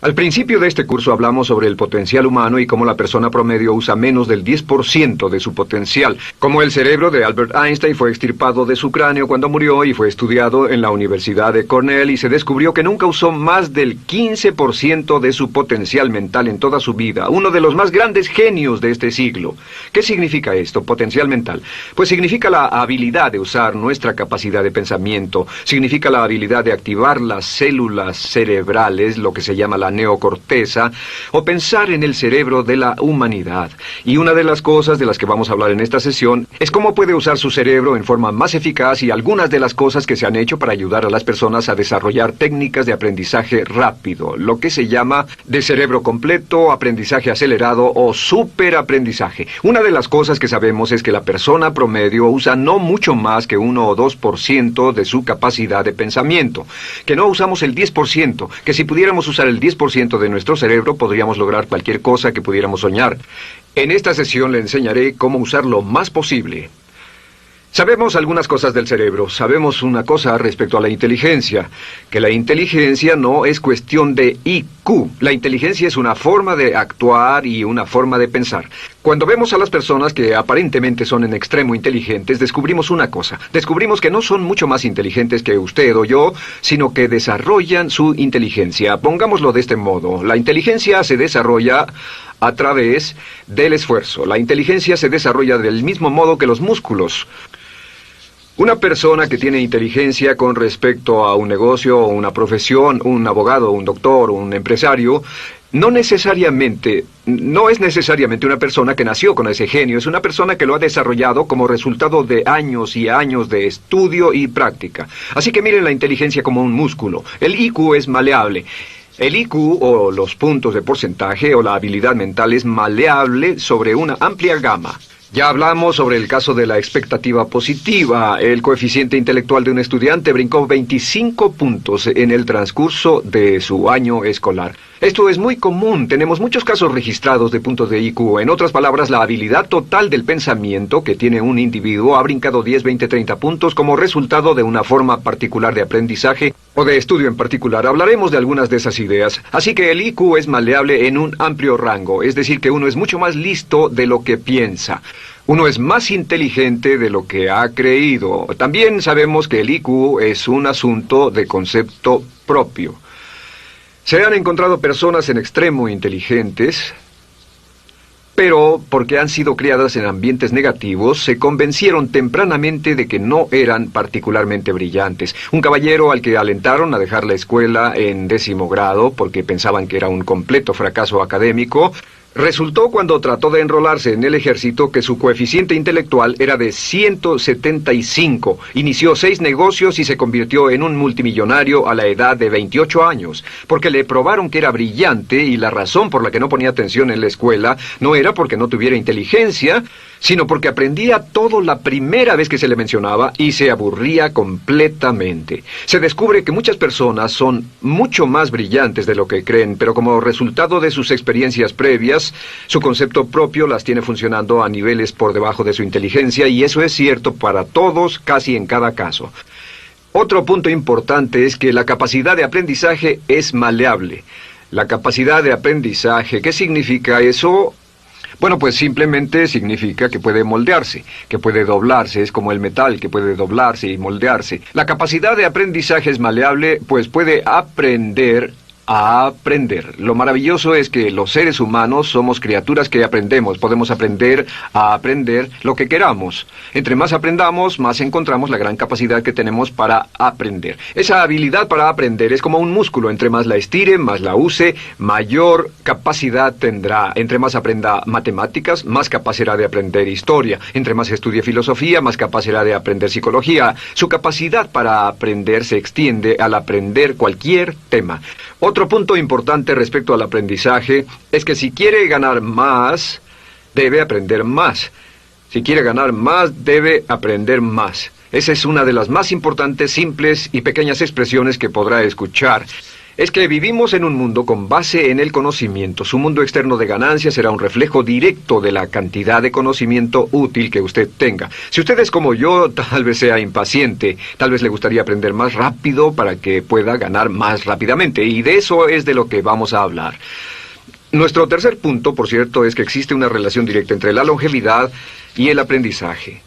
Al principio de este curso hablamos sobre el potencial humano y cómo la persona promedio usa menos del 10% de su potencial. Cómo el cerebro de Albert Einstein fue extirpado de su cráneo cuando murió y fue estudiado en la Universidad de Cornell y se descubrió que nunca usó más del 15% de su potencial mental en toda su vida. Uno de los más grandes genios de este siglo. ¿Qué significa esto, potencial mental? Pues significa la habilidad de usar nuestra capacidad de pensamiento. Significa la habilidad de activar las células cerebrales, lo que se llama la neocorteza, o pensar en el cerebro de la humanidad. Y una de las cosas de las que vamos a hablar en esta sesión es cómo puede usar su cerebro en forma más eficaz y algunas de las cosas que se han hecho para ayudar a las personas a desarrollar técnicas de aprendizaje rápido, lo que se llama de cerebro completo, aprendizaje acelerado o superaprendizaje. Una de las cosas que sabemos es que la persona promedio usa no mucho más que 1 o 2% de su capacidad de pensamiento, que no usamos el 10%, que si pudiéramos usar el 10% de nuestro cerebro podríamos lograr cualquier cosa que pudiéramos soñar. En esta sesión le enseñaré cómo usar lo más posible. Sabemos algunas cosas del cerebro. Sabemos una cosa respecto a la inteligencia, que la inteligencia no es cuestión de IQ. La inteligencia es una forma de actuar y una forma de pensar. Cuando vemos a las personas que aparentemente son en extremo inteligentes, descubrimos una cosa. Descubrimos que no son mucho más inteligentes que usted o yo, sino que desarrollan su inteligencia. Pongámoslo de este modo. La inteligencia se desarrolla a través del esfuerzo. La inteligencia se desarrolla del mismo modo que los músculos. Una persona que tiene inteligencia con respecto a un negocio o una profesión, un abogado, un doctor, un empresario, no es necesariamente una persona que nació con ese genio, es una persona que lo ha desarrollado como resultado de años y años de estudio y práctica. Así que miren la inteligencia como un músculo. El IQ es maleable. El IQ, o los puntos de porcentaje, o la habilidad mental, es maleable sobre una amplia gama. Ya hablamos sobre el caso de la expectativa positiva. El coeficiente intelectual de un estudiante brincó 25 puntos en el transcurso de su año escolar. Esto es muy común. Tenemos muchos casos registrados de puntos de IQ. En otras palabras, la habilidad total del pensamiento que tiene un individuo ha brincado 10, 20, 30 puntos como resultado de una forma particular de aprendizaje o de estudio en particular. Hablaremos de algunas de esas ideas. Así que el IQ es maleable en un amplio rango. Es decir, que uno es mucho más listo de lo que piensa. Uno es más inteligente de lo que ha creído. También sabemos que el IQ es un asunto de concepto propio. Se han encontrado personas en extremo inteligentes, pero porque han sido criadas en ambientes negativos, se convencieron tempranamente de que no eran particularmente brillantes. Un caballero al que alentaron a dejar la escuela en 10º grado porque pensaban que era un completo fracaso académico, resultó cuando trató de enrolarse en el ejército que su coeficiente intelectual era de 175. Inició 6 negocios y se convirtió en un multimillonario a la edad de 28 años, porque le probaron que era brillante y la razón por la que no ponía atención en la escuela no era porque no tuviera inteligencia, sino porque aprendía todo la primera vez que se le mencionaba y se aburría completamente. Se descubre que muchas personas son mucho más brillantes de lo que creen, pero como resultado de sus experiencias previas, su concepto propio las tiene funcionando a niveles por debajo de su inteligencia, y eso es cierto para todos, casi en cada caso. Otro punto importante es que la capacidad de aprendizaje es maleable. La capacidad de aprendizaje, ¿qué significa eso? Bueno, pues simplemente significa que puede moldearse, que puede doblarse, es como el metal que puede doblarse y moldearse. La capacidad de aprendizaje es maleable, pues puede aprender a aprender. Lo maravilloso es que los seres humanos somos criaturas que aprendemos. Podemos aprender a aprender lo que queramos. Entre más aprendamos, más encontramos la gran capacidad que tenemos para aprender. Esa habilidad para aprender es como un músculo. Entre más la estire, más la use, mayor capacidad tendrá. Entre más aprenda matemáticas, más capaz será de aprender historia. Entre más estudie filosofía, más capaz será de aprender psicología. Su capacidad para aprender se extiende al aprender cualquier tema. Otro punto importante respecto al aprendizaje es que si quiere ganar más, debe aprender más. Si quiere ganar más, debe aprender más. Esa es una de las más importantes, simples y pequeñas expresiones que podrá escuchar. es que vivimos en un mundo con base en el conocimiento. Su mundo externo de ganancias será un reflejo directo de la cantidad de conocimiento útil que usted tenga. Si usted es como yo, tal vez sea impaciente, tal vez le gustaría aprender más rápido para que pueda ganar más rápidamente, y de eso es de lo que vamos a hablar. Nuestro tercer punto, por cierto, es que existe una relación directa entre la longevidad y el aprendizaje.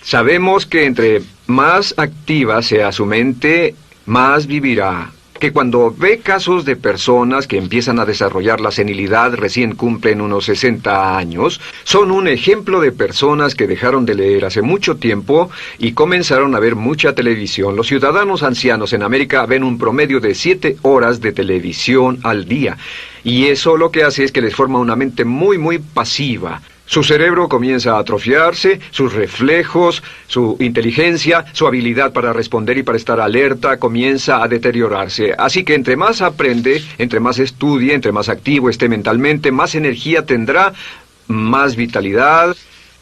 Sabemos que entre más activa sea su mente, más vivirá. Que cuando ve casos de personas que empiezan a desarrollar la senilidad recién cumplen unos 60 años, son un ejemplo de personas que dejaron de leer hace mucho tiempo y comenzaron a ver mucha televisión. Los ciudadanos ancianos en América ven un promedio de 7 horas de televisión al día, y eso lo que hace es que les forma una mente muy pasiva. Su cerebro comienza a atrofiarse, sus reflejos, su inteligencia, su habilidad para responder y para estar alerta comienza a deteriorarse. Así que entre más aprende, entre más estudie, entre más activo esté mentalmente, más energía tendrá, más vitalidad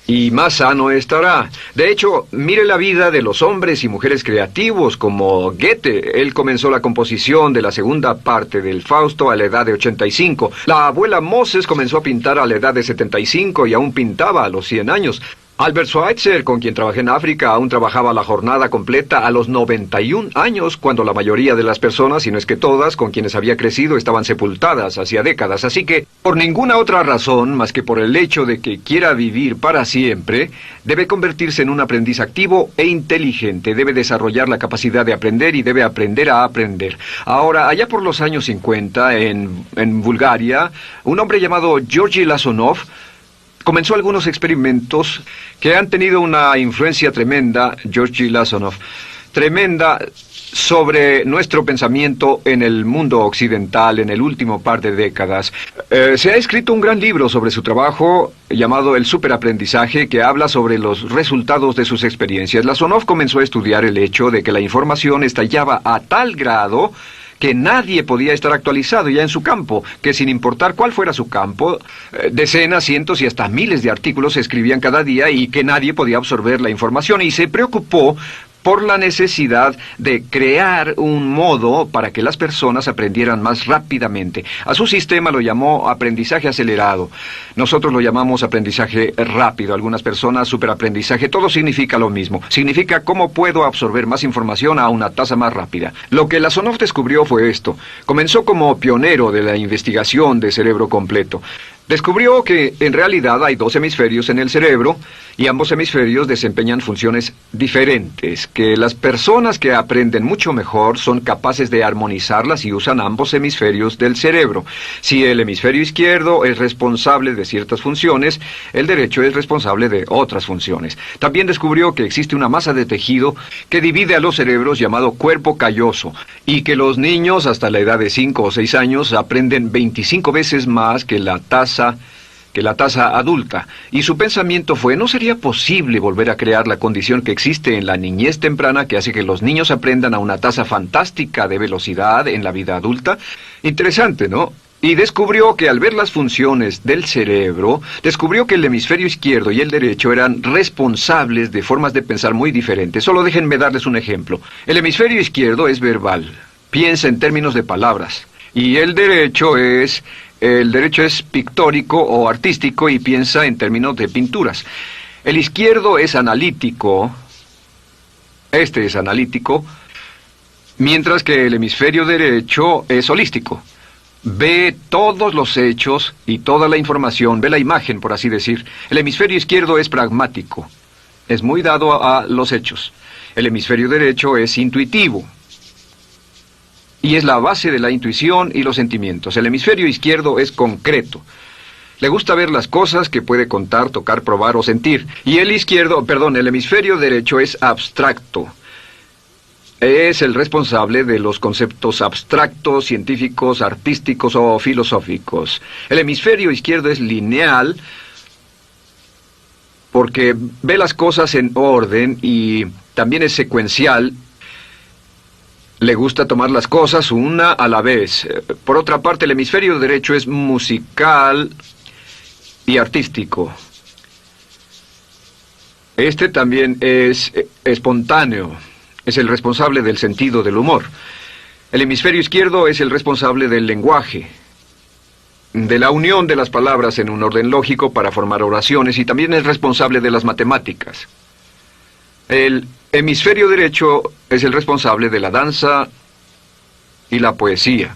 y más sano estará. De hecho, mire la vida de los hombres y mujeres creativos como Goethe. Él comenzó la composición de la segunda parte del Fausto a la edad de 85. La abuela Moses comenzó a pintar a la edad de 75 y aún pintaba a los 100 años. Albert Schweitzer, con quien trabajé en África, aún trabajaba la jornada completa a los 91 años, cuando la mayoría de las personas, si no es que todas, con quienes había crecido, estaban sepultadas hacía décadas. Así que, por ninguna otra razón, más que por el hecho de que quiera vivir para siempre, debe convertirse en un aprendiz activo e inteligente. Debe desarrollar la capacidad de aprender y debe aprender a aprender. Ahora, allá por los años 50, en Bulgaria, un hombre llamado Georgy Lasonov comenzó algunos experimentos que han tenido una influencia tremenda, Georgy Lasonov, tremenda sobre nuestro pensamiento en el mundo occidental en el último par de décadas. Se ha escrito un gran libro sobre su trabajo llamado El Superaprendizaje, que habla sobre los resultados de sus experiencias. Lasonov comenzó a estudiar el hecho de que la información estallaba a tal grado que nadie podía estar actualizado ya en su campo, que sin importar cuál fuera su campo, decenas, cientos y hasta miles de artículos se escribían cada día y que nadie podía absorber la información, y se preocupó por la necesidad de crear un modo para que las personas aprendieran más rápidamente. A su sistema lo llamó aprendizaje acelerado. Nosotros lo llamamos aprendizaje rápido. Algunas personas superaprendizaje. Todo significa lo mismo. Significa cómo puedo absorber más información a una tasa más rápida. Lo que Lasonov descubrió fue esto. Comenzó como pionero de la investigación de cerebro completo. Descubrió que en realidad hay 2 hemisferios en el cerebro y ambos hemisferios desempeñan funciones diferentes, que las personas que aprenden mucho mejor son capaces de armonizarlas y usan ambos hemisferios del cerebro. Si el hemisferio izquierdo es responsable de ciertas funciones, el derecho es responsable de otras funciones. También descubrió que existe una masa de tejido que divide a los cerebros llamado cuerpo calloso, y que los niños hasta la edad de 5 o 6 años aprenden 25 veces más que la tasa adulta. Y su pensamiento fue, ¿no sería posible volver a crear la condición que existe en la niñez temprana que hace que los niños aprendan a una tasa fantástica de velocidad en la vida adulta? Interesante, ¿no? Y descubrió que al ver las funciones del cerebro, descubrió que el hemisferio izquierdo y el derecho eran responsables de formas de pensar muy diferentes. Solo déjenme darles un ejemplo. El hemisferio izquierdo es verbal, piensa en términos de palabras, y el derecho es pictórico o artístico y piensa en términos de pinturas. El izquierdo es analítico, este es analítico, mientras que el hemisferio derecho es holístico. Ve todos los hechos y toda la información, ve la imagen, por así decir. El hemisferio izquierdo es pragmático, es muy dado a los hechos. El hemisferio derecho es intuitivo, y es la base de la intuición y los sentimientos. El hemisferio izquierdo es concreto. Le gusta ver las cosas que puede contar, tocar, probar o sentir. Y el hemisferio derecho es abstracto. Es el responsable de los conceptos abstractos, científicos, artísticos o filosóficos. El hemisferio izquierdo es lineal porque ve las cosas en orden y también es secuencial. Le gusta tomar las cosas una a la vez. Por otra parte, el hemisferio derecho es musical y artístico. Este también es espontáneo. Es el responsable del sentido del humor. El hemisferio izquierdo es el responsable del lenguaje, de la unión de las palabras en un orden lógico para formar oraciones, y también es responsable de las matemáticas. El hemisferio derecho es el responsable de la danza y la poesía.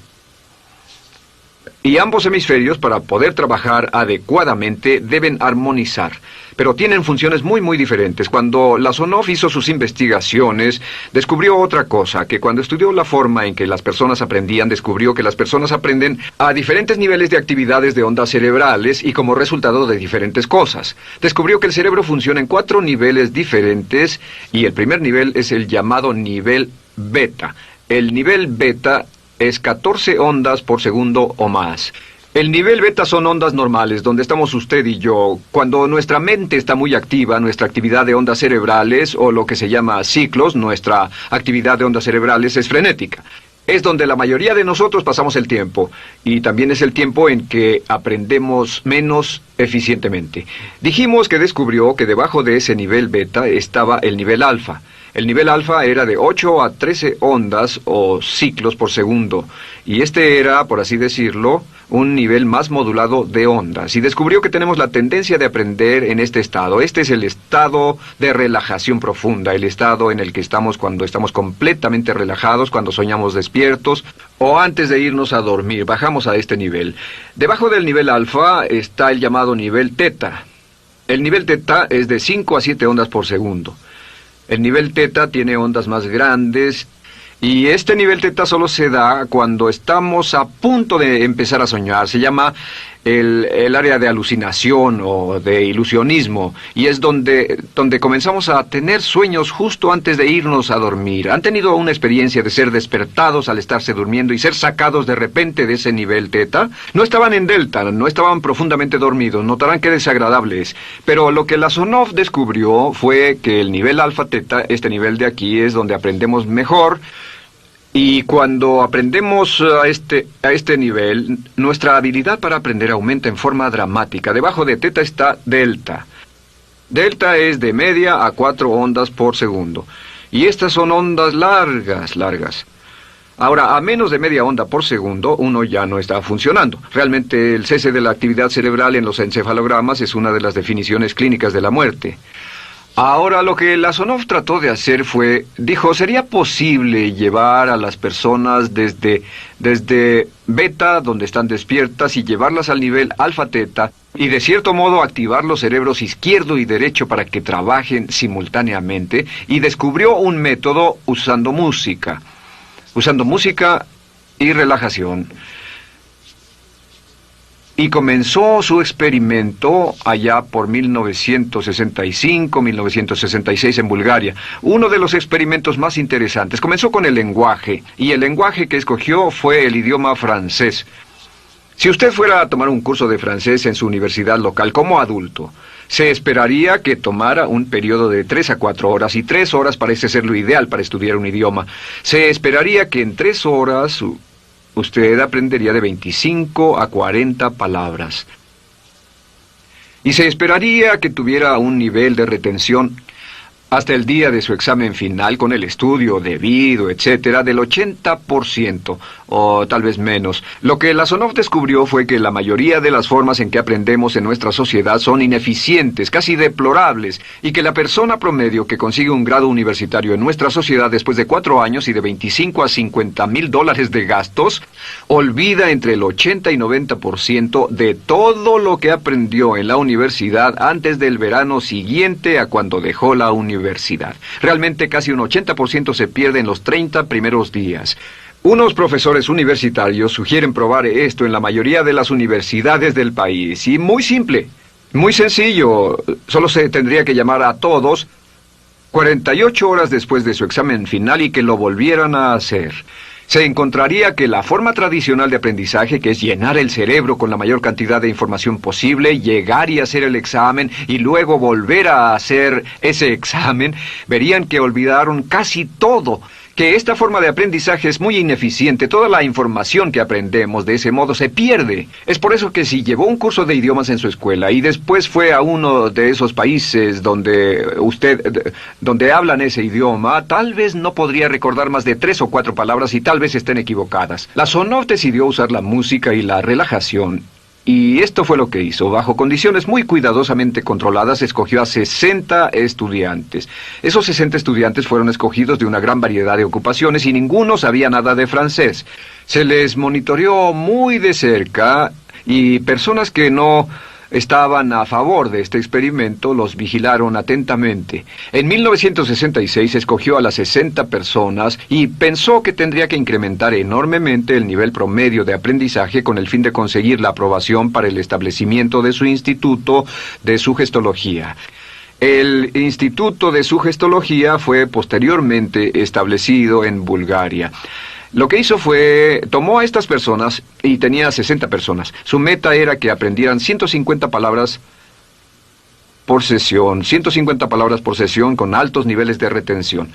Y ambos hemisferios, para poder trabajar adecuadamente, deben armonizar. Pero tienen funciones muy diferentes. Cuando Lasonov hizo sus investigaciones, descubrió otra cosa, que cuando estudió la forma en que las personas aprendían, descubrió que las personas aprenden a diferentes niveles de actividades de ondas cerebrales y como resultado de diferentes cosas. Descubrió que el cerebro funciona en 4 niveles diferentes, y el primer nivel es el llamado nivel beta. El nivel beta es 14 ondas por segundo o más. El nivel beta son ondas normales, donde estamos usted y yo. Cuando nuestra mente está muy activa, nuestra actividad de ondas cerebrales, o lo que se llama ciclos, nuestra actividad de ondas cerebrales es frenética. Es donde la mayoría de nosotros pasamos el tiempo, y también es el tiempo en que aprendemos menos eficientemente. Dijimos que descubrió que debajo de ese nivel beta estaba el nivel alfa. El nivel alfa era de 8 a 13 ondas o ciclos por segundo, y este era, por así decirlo, un nivel más modulado de ondas. Y descubrió que tenemos la tendencia de aprender en este estado. Este es el estado de relajación profunda, el estado en el que estamos cuando estamos completamente relajados, cuando soñamos despiertos, o antes de irnos a dormir. Bajamos a este nivel. Debajo del nivel alfa está el llamado nivel teta. El nivel teta es de 5 a 7 ondas por segundo. El nivel teta tiene ondas más grandes, y este nivel teta solo se da cuando estamos a punto de empezar a soñar. Se llama el área de alucinación o de ilusionismo, y es donde comenzamos a tener sueños justo antes de irnos a dormir. ¿Han tenido una experiencia de ser despertados al estarse durmiendo y ser sacados de repente de ese nivel teta? No estaban en delta, no estaban profundamente dormidos. Notarán qué desagradable es. Pero lo que Lasonov descubrió fue que el nivel alfa teta, este nivel de aquí, es donde aprendemos mejor. Y cuando aprendemos a este nivel, nuestra habilidad para aprender aumenta en forma dramática. Debajo de teta está delta. Delta es de media a 4 ondas por segundo. Y estas son ondas largas. Ahora, a menos de media onda por segundo, uno ya no está funcionando. Realmente, el cese de la actividad cerebral en los encefalogramas es una de las definiciones clínicas de la muerte. Ahora, lo que Lasonov trató de hacer dijo, ¿sería posible llevar a las personas desde beta, donde están despiertas, y llevarlas al nivel alfa-teta, y de cierto modo activar los cerebros izquierdo y derecho para que trabajen simultáneamente? Y descubrió un método usando música y relajación. Y comenzó su experimento allá por 1965, 1966 en Bulgaria. Uno de los experimentos más interesantes. Comenzó con el lenguaje, y el lenguaje que escogió fue el idioma francés. Si usted fuera a tomar un curso de francés en su universidad local como adulto, se esperaría que tomara un periodo de 3 a 4 horas, y 3 horas parece ser lo ideal para estudiar un idioma. Se esperaría que en 3 horas usted aprendería de 25 a 40 palabras. Y se esperaría que tuviera un nivel de retención hasta el día de su examen final, con el estudio debido, etcétera, del 80%, o tal vez menos. Lo que Lasonov descubrió fue que la mayoría de las formas en que aprendemos en nuestra sociedad son ineficientes, casi deplorables, y que la persona promedio que consigue un grado universitario en nuestra sociedad después de 4 años y de 25 a 50 mil dólares de gastos, olvida entre el 80 y 90% de todo lo que aprendió en la universidad antes del verano siguiente a cuando dejó la universidad. Realmente casi un 80% se pierde en los 30 primeros días. Unos profesores universitarios sugieren probar esto en la mayoría de las universidades del país. Y muy simple, muy sencillo. Solo se tendría que llamar a todos 48 horas después de su examen final y que lo volvieran a hacer. Se encontraría que la forma tradicional de aprendizaje, que es llenar el cerebro con la mayor cantidad de información posible, llegar y hacer el examen y luego volver a hacer ese examen, verían que olvidaron casi todo, que esta forma de aprendizaje es muy ineficiente. Toda la información que aprendemos de ese modo se pierde. Es por eso que si llevó un curso de idiomas en su escuela y después fue a uno de esos países donde hablan ese idioma, tal vez no podría recordar más de 3 o 4 palabras y tal vez estén equivocadas. La Sonov decidió usar la música y la relajación. Y esto fue lo que hizo. Bajo condiciones muy cuidadosamente controladas, escogió a 60 estudiantes. Esos 60 estudiantes fueron escogidos de una gran variedad de ocupaciones y ninguno sabía nada de francés. Se les monitoreó muy de cerca y personas que no estaban a favor de este experimento los vigilaron atentamente. En 1966 escogió a las 60 personas y pensó que tendría que incrementar enormemente el nivel promedio de aprendizaje con el fin de conseguir la aprobación para el establecimiento de su instituto de sugestología. El Instituto de Sugestología fue posteriormente establecido en Bulgaria. Lo que hizo fue, tomó a estas personas, y tenía 60 personas. Su meta era que aprendieran 150 palabras por sesión, 150 palabras por sesión con altos niveles de retención.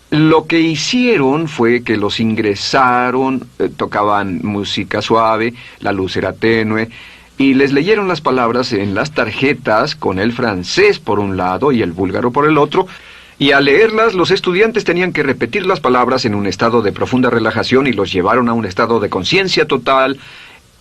Lo que hicieron fue que los ingresaron, tocaban música suave, la luz era tenue, y les leyeron las palabras en las tarjetas con el francés por un lado y el búlgaro por el otro. Y al leerlas, los estudiantes tenían que repetir las palabras en un estado de profunda relajación y los llevaron a un estado de conciencia total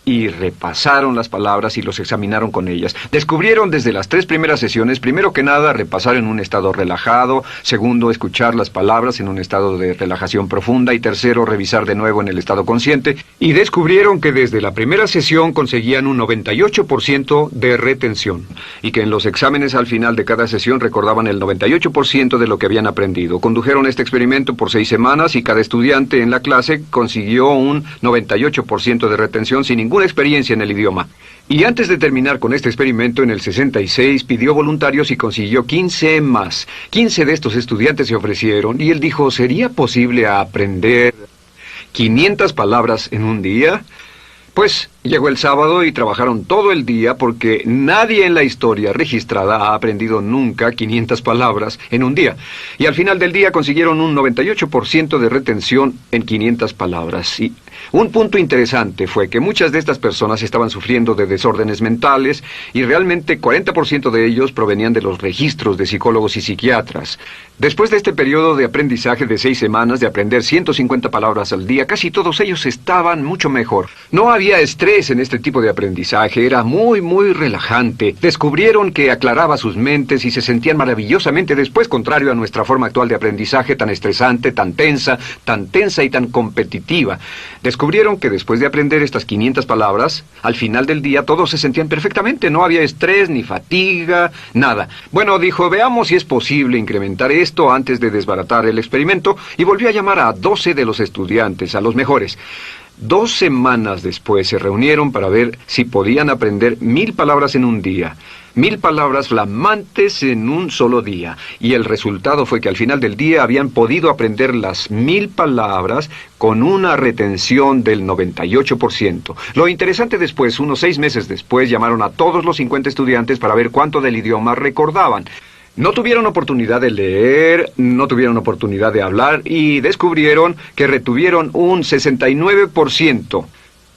y repasaron las palabras y los examinaron con ellas. Descubrieron desde las 3 primeras sesiones, primero que nada, repasar en un estado relajado, segundo, escuchar las palabras en un estado de relajación profunda y tercero, revisar de nuevo en el estado consciente. Y descubrieron que desde la primera sesión conseguían un 98% de retención y que en los exámenes al final de cada sesión recordaban el 98% de lo que habían aprendido. Condujeron este experimento por 6 semanas y cada estudiante en la clase consiguió un 98% de retención sin ninguna experiencia en el idioma. Y antes de terminar con este experimento, en el 66 pidió voluntarios y consiguió 15 más. 15 de estos estudiantes se ofrecieron y él dijo, ¿sería posible aprender 500 palabras en un día? Pues llegó el sábado y trabajaron todo el día porque nadie en la historia registrada ha aprendido nunca 500 palabras en un día. Y al final del día consiguieron un 98% de retención en 500 palabras. Y un punto interesante fue que muchas de estas personas estaban sufriendo de desórdenes mentales y realmente 40% de ellos provenían de los registros de psicólogos y psiquiatras. Después de este periodo de aprendizaje de 6 semanas de aprender 150 palabras al día, casi todos ellos estaban mucho mejor. No había estrés en este tipo de aprendizaje, era muy relajante. Descubrieron que aclaraba sus mentes y se sentían maravillosamente después, contrario a nuestra forma actual de aprendizaje tan estresante, tan tensa y tan competitiva. Descubrieron que después de aprender estas 500 palabras, al final del día todos se sentían perfectamente, no había estrés ni fatiga, nada. Bueno, dijo, veamos si es posible incrementar esto antes de desbaratar el experimento, y volvió a llamar a 12 de los estudiantes, a los mejores. 2 semanas después se reunieron para ver si podían aprender 1000 palabras en un día. 1000 palabras flamantes en un solo día. Y el resultado fue que al final del día habían podido aprender las 1000 palabras con una retención del 98%. Lo interesante después, unos 6 meses después, llamaron a todos los 50 estudiantes para ver cuánto del idioma recordaban. No tuvieron oportunidad de leer, no tuvieron oportunidad de hablar y descubrieron que retuvieron un 69%.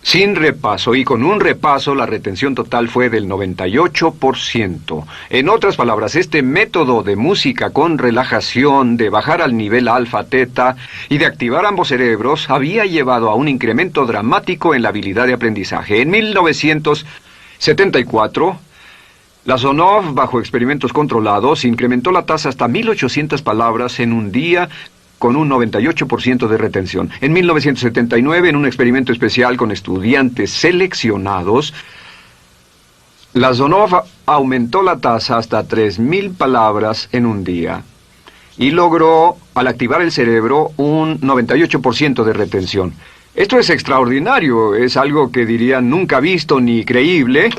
Sin repaso, y con un repaso la retención total fue del 98%. En otras palabras, este método de música con relajación, de bajar al nivel alfa-teta y de activar ambos cerebros, había llevado a un incremento dramático en la habilidad de aprendizaje. En 1974... la Sonov, bajo experimentos controlados, incrementó la tasa hasta 1800 palabras en un día con un 98% de retención. En 1979, en un experimento especial con estudiantes seleccionados, la Sonov aumentó la tasa hasta 3000 palabras en un día y logró, al activar el cerebro, un 98% de retención. Esto es extraordinario, es algo que dirían nunca visto ni creíble.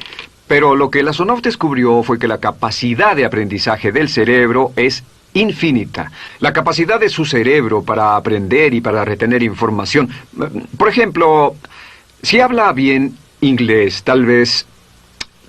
Pero lo que la Sonov descubrió fue que la capacidad de aprendizaje del cerebro es infinita. La capacidad de su cerebro para aprender y para retener información. Por ejemplo, si habla bien inglés, tal vez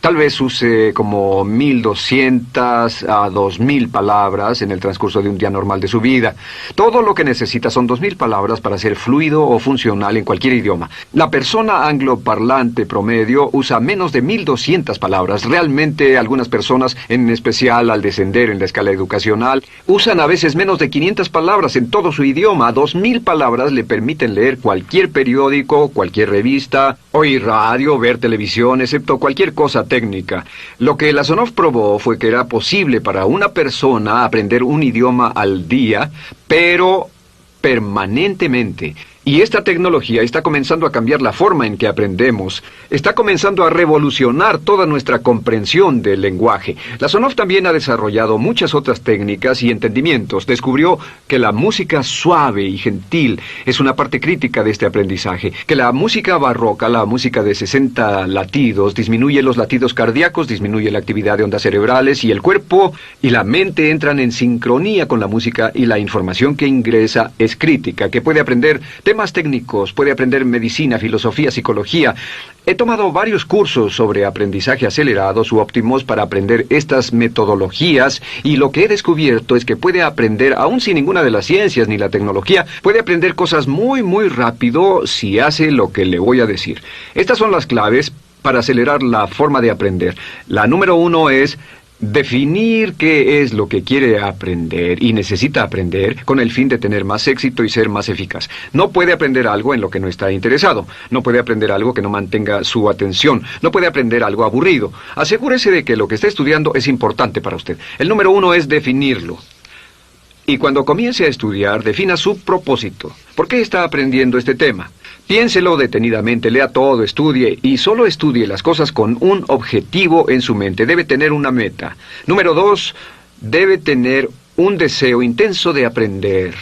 Tal vez use como 1.200 a 2.000 palabras en el transcurso de un día normal de su vida. Todo lo que necesita son 2.000 palabras para ser fluido o funcional en cualquier idioma. La persona angloparlante promedio usa menos de 1.200 palabras. Realmente algunas personas, en especial al descender en la escala educacional, usan a veces menos de 500 palabras en todo su idioma. 2.000 palabras le permiten leer cualquier periódico, cualquier revista, oír radio, ver televisión, excepto cualquier cosa técnica. Lo que Lasonov probó fue que era posible para una persona aprender un idioma al día, pero permanentemente. Y esta tecnología está comenzando a cambiar la forma en que aprendemos. Está comenzando a revolucionar toda nuestra comprensión del lenguaje. Lasonov también ha desarrollado muchas otras técnicas y entendimientos. Descubrió que la música suave y gentil es una parte crítica de este aprendizaje. Que la música barroca, la música de 60 latidos, disminuye los latidos cardíacos, disminuye la actividad de ondas cerebrales y el cuerpo y la mente entran en sincronía con la música y la información que ingresa es crítica, que puede aprender temas técnicos, puede aprender medicina, filosofía, psicología. He tomado varios cursos sobre aprendizaje acelerado u óptimos para aprender estas metodologías y lo que he descubierto es que puede aprender, aún sin ninguna de las ciencias ni la tecnología, puede aprender cosas muy rápido si hace lo que le voy a decir. Estas son las claves para acelerar la forma de aprender. La número 1 es definir qué es lo que quiere aprender y necesita aprender con el fin de tener más éxito y ser más eficaz. No puede aprender algo en lo que no está interesado. No puede aprender algo que no mantenga su atención. No puede aprender algo aburrido. Asegúrese de que lo que está estudiando es importante para usted. El número 1 es definirlo. Y cuando comience a estudiar, defina su propósito. ¿Por qué está aprendiendo este tema? Piénselo detenidamente, lea todo, estudie y solo estudie las cosas con un objetivo en su mente. Debe tener una meta. Número 2, debe tener un deseo intenso de aprender.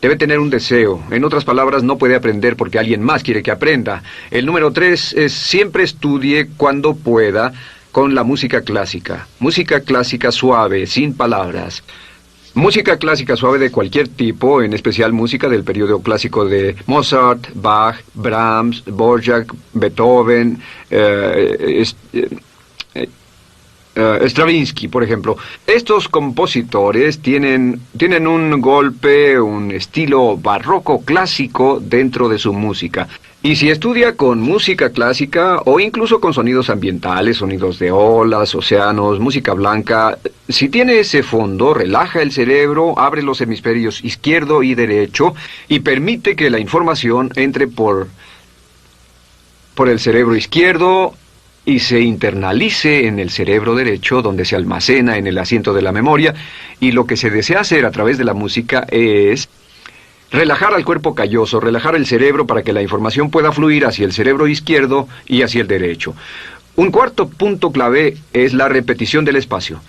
Debe tener un deseo. En otras palabras, no puede aprender porque alguien más quiere que aprenda. El número 3 es siempre estudie cuando pueda con la música clásica. Música clásica suave, sin palabras. Música clásica suave de cualquier tipo, en especial música del periodo clásico de Mozart, Bach, Brahms, Dvorak, Beethoven, Stravinsky, por ejemplo. Estos compositores tienen un golpe, un estilo barroco clásico dentro de su música. Y si estudia con música clásica o incluso con sonidos ambientales, sonidos de olas, océanos, música blanca, si tiene ese fondo, relaja el cerebro, abre los hemisferios izquierdo y derecho y permite que la información entre por el cerebro izquierdo y se internalice en el cerebro derecho, donde se almacena en el asiento de la memoria, y lo que se desea hacer a través de la música es relajar al cuerpo calloso, relajar el cerebro para que la información pueda fluir hacia el cerebro izquierdo y hacia el derecho. Un cuarto punto clave es la repetición del espacio.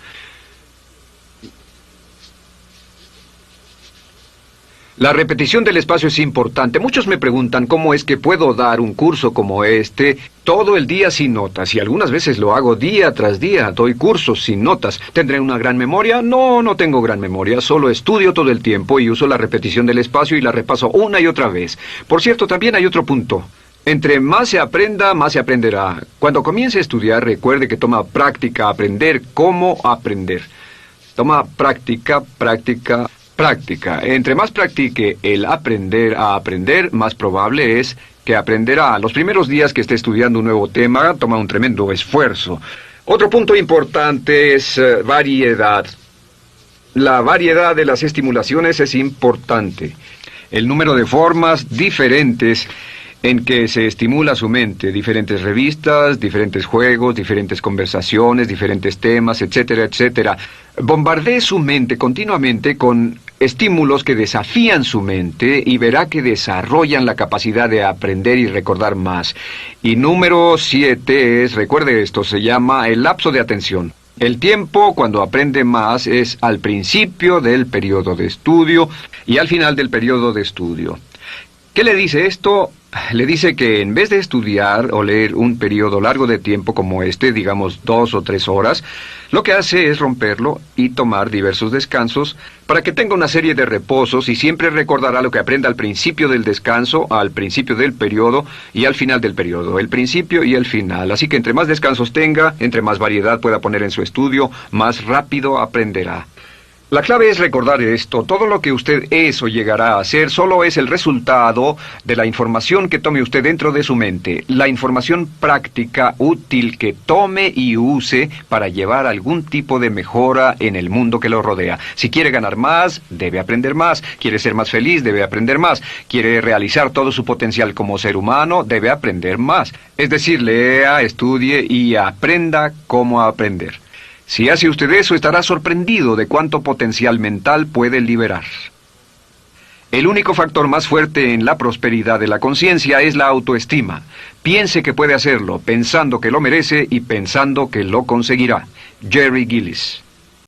La repetición del espacio es importante. Muchos me preguntan cómo es que puedo dar un curso como este todo el día sin notas. Y algunas veces lo hago día tras día. Doy cursos sin notas. ¿Tendré una gran memoria? No, no tengo gran memoria. Solo estudio todo el tiempo y uso la repetición del espacio y la repaso una y otra vez. Por cierto, también hay otro punto. Entre más se aprenda, más se aprenderá. Cuando comience a estudiar, recuerde que toma práctica aprender cómo aprender. Toma práctica. Práctica. Entre más practique el aprender a aprender, más probable es que aprenderá. Los primeros días que esté estudiando un nuevo tema, toma un tremendo esfuerzo. Otro punto importante es variedad. La variedad de las estimulaciones es importante. El número de formas diferentes en que se estimula su mente, diferentes revistas, diferentes juegos, diferentes conversaciones, diferentes temas, etcétera, etcétera. Bombardee su mente continuamente con estímulos que desafían su mente y verá que desarrollan la capacidad de aprender y recordar más. Y número 7 es, recuerde esto, se llama el lapso de atención. El tiempo, cuando aprende más, es al principio del periodo de estudio y al final del periodo de estudio. ¿Qué le dice esto? Le dice que en vez de estudiar o leer un periodo largo de tiempo como este, digamos 2 o 3 horas, lo que hace es romperlo y tomar diversos descansos para que tenga una serie de reposos y siempre recordará lo que aprenda al principio del descanso, al principio del periodo y al final del periodo, el principio y el final. Así que entre más descansos tenga, entre más variedad pueda poner en su estudio, más rápido aprenderá. La clave es recordar esto. Todo lo que usted es o llegará a hacer solo es el resultado de la información que tome usted dentro de su mente. La información práctica, útil, que tome y use para llevar algún tipo de mejora en el mundo que lo rodea. Si quiere ganar más, debe aprender más. Quiere ser más feliz, debe aprender más. Quiere realizar todo su potencial como ser humano, debe aprender más. Es decir, lea, estudie y aprenda cómo aprender. Si hace usted eso, estará sorprendido de cuánto potencial mental puede liberar. El único factor más fuerte en la prosperidad de la conciencia es la autoestima. Piense que puede hacerlo, pensando que lo merece y pensando que lo conseguirá. Jerry Gillis.